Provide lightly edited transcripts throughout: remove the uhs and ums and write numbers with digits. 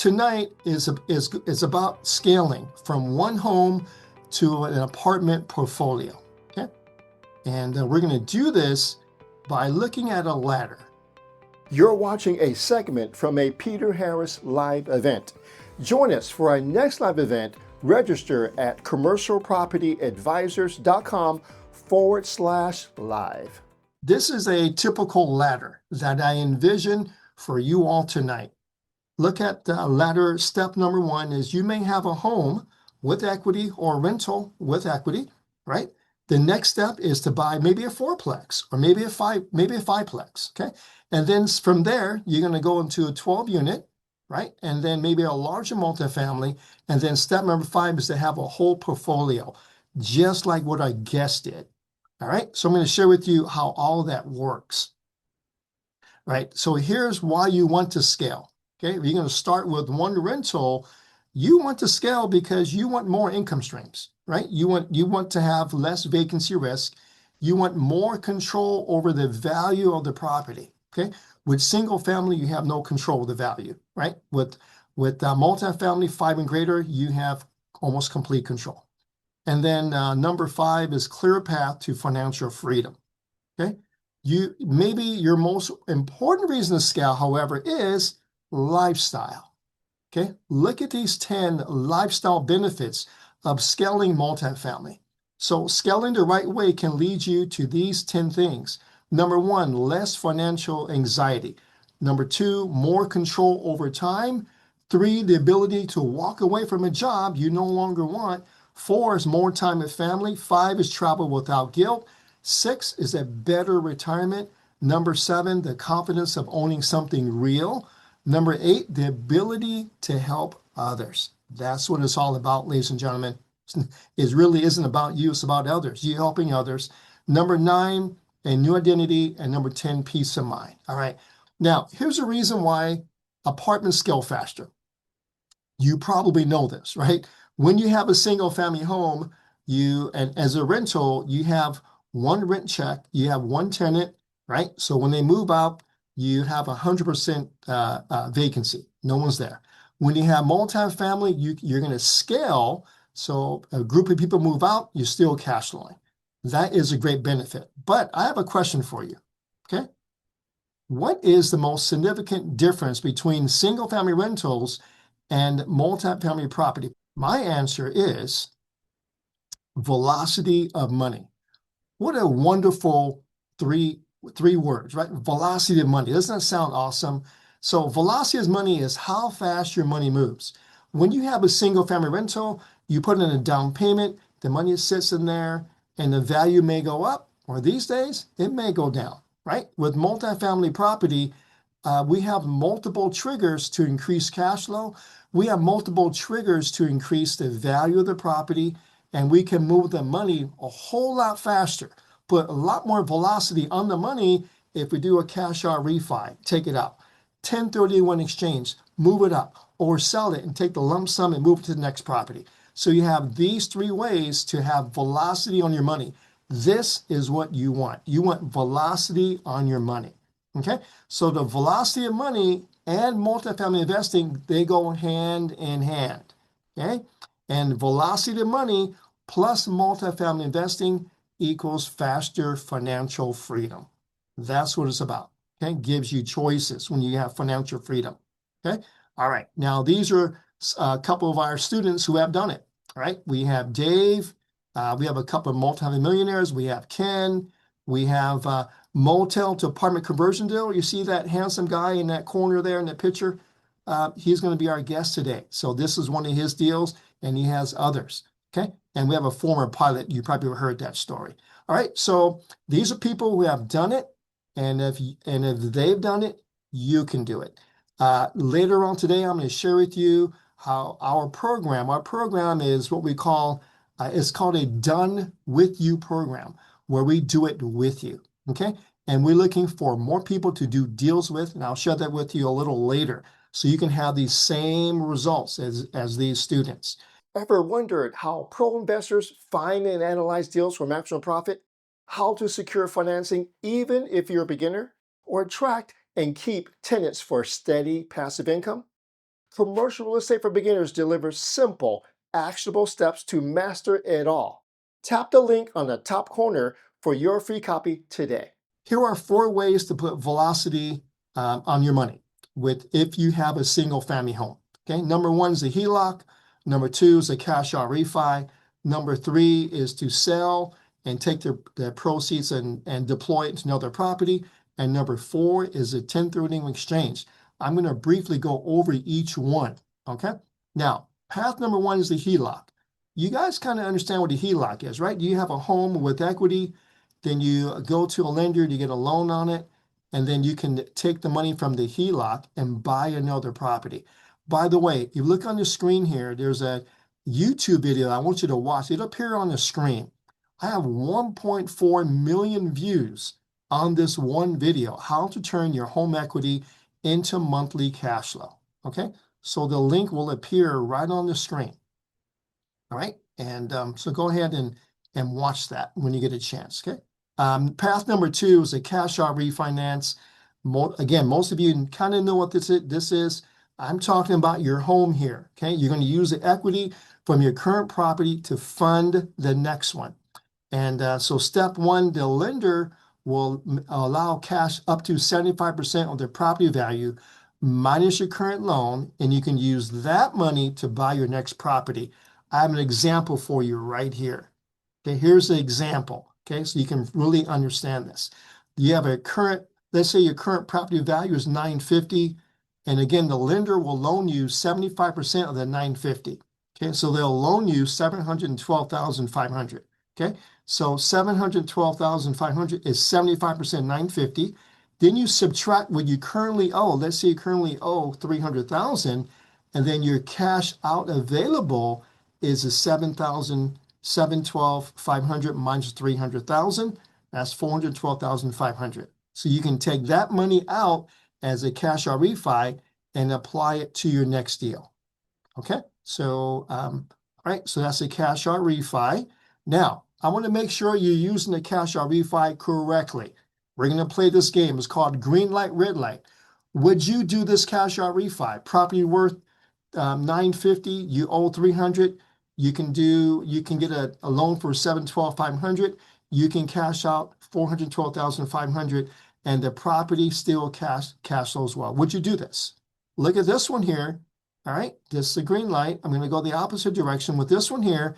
tonight is about scaling from one home to an apartment portfolio. Okay, and we're going to do this by looking at a ladder. You're watching a segment from a Peter Harris live event. Join us for our next live event. Register at commercialpropertyadvisors.com/live. This is a typical ladder that I envision for you all tonight. Look at the ladder. Step number one is you may have a home with equity or rental with equity, right? The next step is to buy maybe a fourplex or maybe a fiveplex, okay? And then from there, you're going to go into a 12 unit, right? And then maybe a larger multifamily. And then step number 5 is to have a whole portfolio, just like what our guest did. All right, so I'm going to share with you how all that works. Right, so here's why you want to scale. Okay, you're going to start with one rental. You want to scale because you want more income streams, right? You want to have less vacancy risk. You want more control over the value of the property. Okay, with single family, you have no control of the value, right? With multifamily 5 and greater, you have almost complete control. And then number 5 is clear path to financial freedom. Okay, maybe your most important reason to scale, however, is lifestyle. Okay, look at these 10 lifestyle benefits of scaling multifamily. So scaling the right way can lead you to these 10 things. Number 1, less financial anxiety. Number 2, more control over time. 3, the ability to walk away from a job you no longer want. 4 is more time with family. 5 is travel without guilt. 6 is a better retirement. Number 7, the confidence of owning something real. Number 8, the ability to help others. That's what it's all about, ladies and gentlemen. It really isn't about you, it's about others. You helping others. Number 9, a new identity. And number 10, peace of mind. All right. Now, here's a reason why apartments scale faster. You probably know this, right? When you have a single family home, and as a rental, you have one rent check, you have one tenant, right? So when they move out, you have 100% vacancy. No one's there. When you have multifamily, you're going to scale. So a group of people move out, you're still cash flowing. That is a great benefit. But I have a question for you, okay? What is the most significant difference between single family rentals and multifamily property? My answer is velocity of money. What a wonderful three words, right? Velocity of money. Doesn't that sound awesome? So velocity of money is how fast your money moves. When you have a single family rental, you put in a down payment, the money sits in there, and the value may go up, or these days, it may go down, right? With multifamily property, we have multiple triggers to increase cash flow. We have multiple triggers to increase the value of the property, and we can move the money a whole lot faster, put a lot more velocity on the money if we do a cash out refi, take it out. 1031 exchange, move it up, or sell it and take the lump sum and move it to the next property. So you have these 3 ways to have velocity on your money. This is what you want. You want velocity on your money, okay? So the velocity of money and multifamily investing, they go hand in hand, okay? And velocity of money plus multifamily investing equals faster financial freedom. That's what it's about, okay? Gives you choices when you have financial freedom, okay? All right, now these are a couple of our students who have done it, all right? We have Dave, we have a couple of multi-millionaires, we have Ken, we have motel to apartment conversion deal. You see that handsome guy in that corner there in the picture? He's going to be our guest today. So this is one of his deals, and he has others, okay? And we have a former pilot. You probably heard that story. All right, so these are people who have done it, and if they've done it, you can do it. Later on today, I'm going to share with you how our program is what we call, it's called a Done With You program, where we do it with you, okay? And we're looking for more people to do deals with, and I'll share that with you a little later, so you can have these same results as these students. Ever wondered how pro investors find and analyze deals for maximum profit? How to secure financing even if you're a beginner? Or attract and keep tenants for steady passive income? Commercial Real Estate for Beginners delivers simple, actionable steps to master it all. Tap the link on the top corner for your free copy today. Here are 4 ways to put velocity on your money if you have a single family home. Okay, number 1 is a HELOC. Number 2 is a cash out refi. Number 3 is to sell and take the proceeds and deploy it into another property. And number 4 is a 1031 exchange. I'm going to briefly go over each one. Okay, now path number 1 is the HELOC. You guys kind of understand what a HELOC is, right? You have a home with equity, then you go to a lender to get a loan on it, and then you can take the money from the HELOC and buy another property. By the way, if you look on the screen here, there's a YouTube video I want you to watch. It'll appear on the screen. I have 1.4 million views on this one video, how to turn your home equity into monthly cash flow. Okay, so the link will appear right on the screen. All right, and so go ahead and watch that when you get a chance. Okay, path number 2 is a cash out refinance. Again, most of you kind of know what this is. I'm talking about your home here. Okay, you're going to use the equity from your current property to fund the next one. And so step 1, the lender will allow cash up to 75% of their property value minus your current loan, and you can use that money to buy your next property. I have an example for you right here. Okay, here's the example. Okay, so you can really understand this. You have a current, let's say your current property value is $950, and again, the lender will loan you 75% of the $950. Okay, so they'll loan you $712,500. Okay, so $712,500 is 75% $950. Then you subtract what you currently owe. Let's say you currently owe $300,000, and then your cash out available is a $712,500 minus $300,000. That's $412,500. So you can take that money out as a cash out refi and apply it to your next deal. Okay, so all right, so that's a cash out refi. Now, I want to make sure you're using the cash out refi correctly. We're going to play this game. It's called green light, red light. Would you do this cash out refi? Property worth $950, you owe $300. You can get a loan for $712,500. You can cash out $412,500, and the property still cash flows well. Would you do this? Look at this one here. All right, this is the green light. I'm going to go the opposite direction with this one here.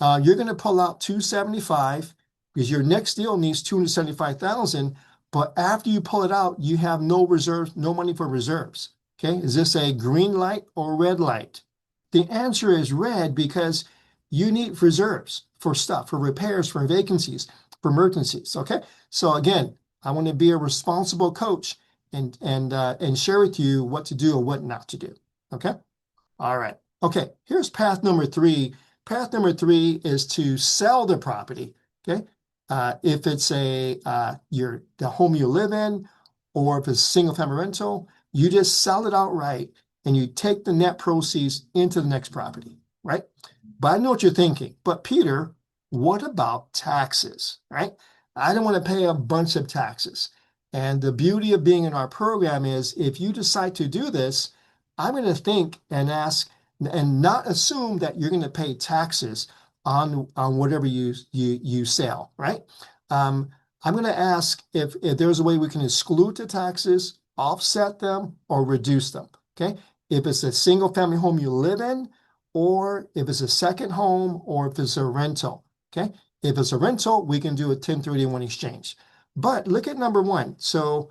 You're going to pull out $275 because your next deal needs $275,000. But after you pull it out, you have no reserves, no money for reserves. Okay, is this a green light or red light? The answer is red because you need reserves for stuff, for repairs, for vacancies, for emergencies. Okay, so again, I want to be a responsible coach and share with you what to do or what not to do. Okay, all right. Okay, here's path number 3. Path number 3 is to sell the property. Okay, if it's the home you live in, or if it's single family rental, you just sell it outright and you take the net proceeds into the next property, right? But I know what you're thinking. But Peter, what about taxes, right? I don't want to pay a bunch of taxes. And the beauty of being in our program is if you decide to do this, I'm going to think and ask and not assume that you're going to pay taxes on whatever you sell, right? I'm going to ask if there's a way we can exclude the taxes, offset them, or reduce them, okay? If it's a single family home you live in, or if it's a second home, or if it's a rental, okay? If it's a rental, we can do a 1031 exchange. But look at number 1. So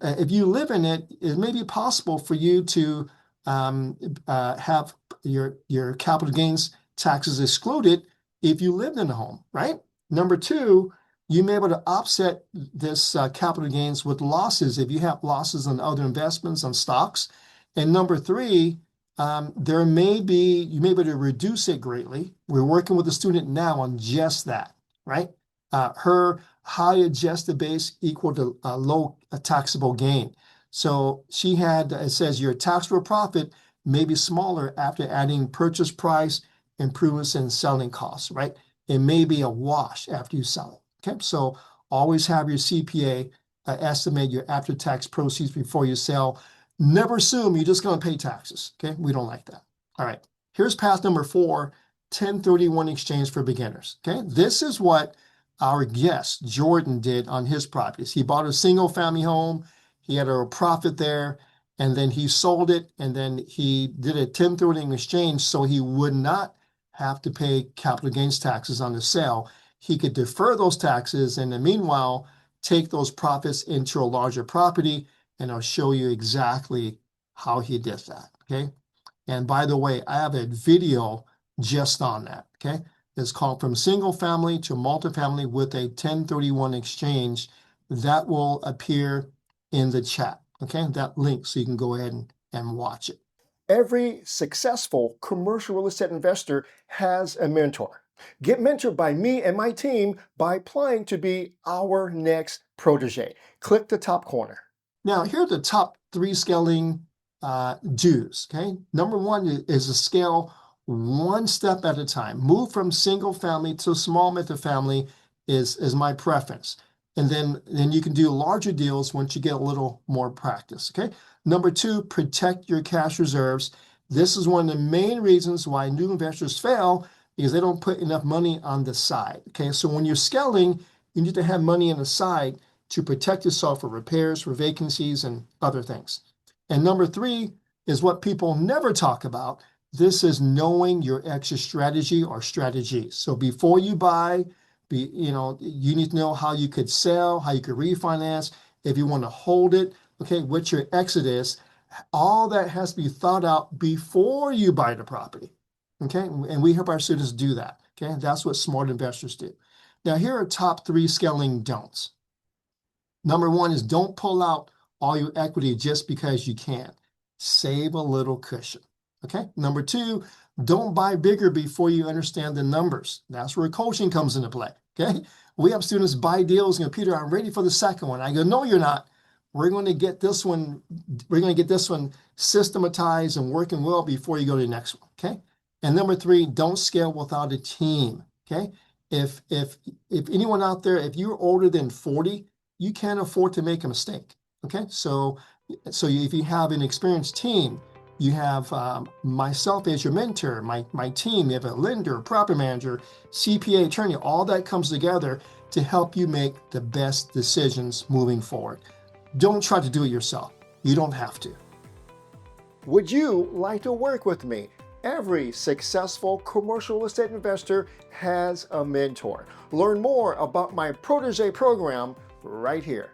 if you live in it, it may be possible for you to have your capital gains taxes excluded if you lived in the home, right? Number 2, you may be able to offset this capital gains with losses if you have losses on other investments, on stocks. And number 3, you may be able to reduce it greatly. We're working with a student now on just that, right? Her high adjusted base equal to a low taxable gain. So she had, it says your taxable profit may be smaller after adding purchase price, improvements, and selling costs, right? It may be a wash after you sell it. Okay, so always have your CPA estimate your after-tax proceeds before you sell. Never assume you're just going to pay taxes. Okay, we don't like that. All right, here's path number 4, 1031 exchange for beginners. Okay, this is what our guest Jordan did on his properties. He bought a single family home, he had a profit there, and then he sold it, and then he did a 1031 exchange so he would not have to pay capital gains taxes on the sale. He could defer those taxes and in the meanwhile take those profits into a larger property, and I'll show you exactly how he did that. Okay, and by the way, I have a video just on that. Okay, it's called From Single Family to Multifamily with a 1031 Exchange. That will appear in the chat. Okay, that link, so you can go ahead and watch it. Every successful commercial real estate investor has a mentor. Get mentored by me and my team by applying to be our next protege. Click the top corner. Now, here are the top 3 scaling do's. Okay, number 1 is to scale one step at a time. Move from single family to small multifamily is my preference. And then you can do larger deals once you get a little more practice. Okay. Number 2, protect your cash reserves. This is one of the main reasons why new investors fail, because they don't put enough money on the side. Okay, so when you're scaling, you need to have money on the side to protect yourself for repairs, for vacancies, and other things. And number 3 is what people never talk about. This is knowing your exit strategy or strategies. So before you buy, you need to know how you could sell, how you could refinance, if you want to hold it, okay, what your exit is. All that has to be thought out before you buy the property. Okay, and we help our students do that. Okay, that's what smart investors do. Now, here are top 3 scaling don'ts. Number 1 is don't pull out all your equity just because you can. Save a little cushion. Okay, number 2, don't buy bigger before you understand the numbers. That's where coaching comes into play. Okay, we have students buy deals and go, Peter, I'm ready for the second one. I go, no, you're not. We're going to get this one. We're going to get this one systematized and working well before you go to the next one. Okay. And number 3, don't scale without a team. Okay. If anyone out there, if you're older than 40, you can't afford to make a mistake. Okay. So if you have an experienced team, you have myself as your mentor, my team, you have a lender, property manager, CPA, attorney, all that comes together to help you make the best decisions moving forward. Don't try to do it yourself. You don't have to. Would you like to work with me? Every successful commercial real estate investor has a mentor. Learn more about my protege program right here.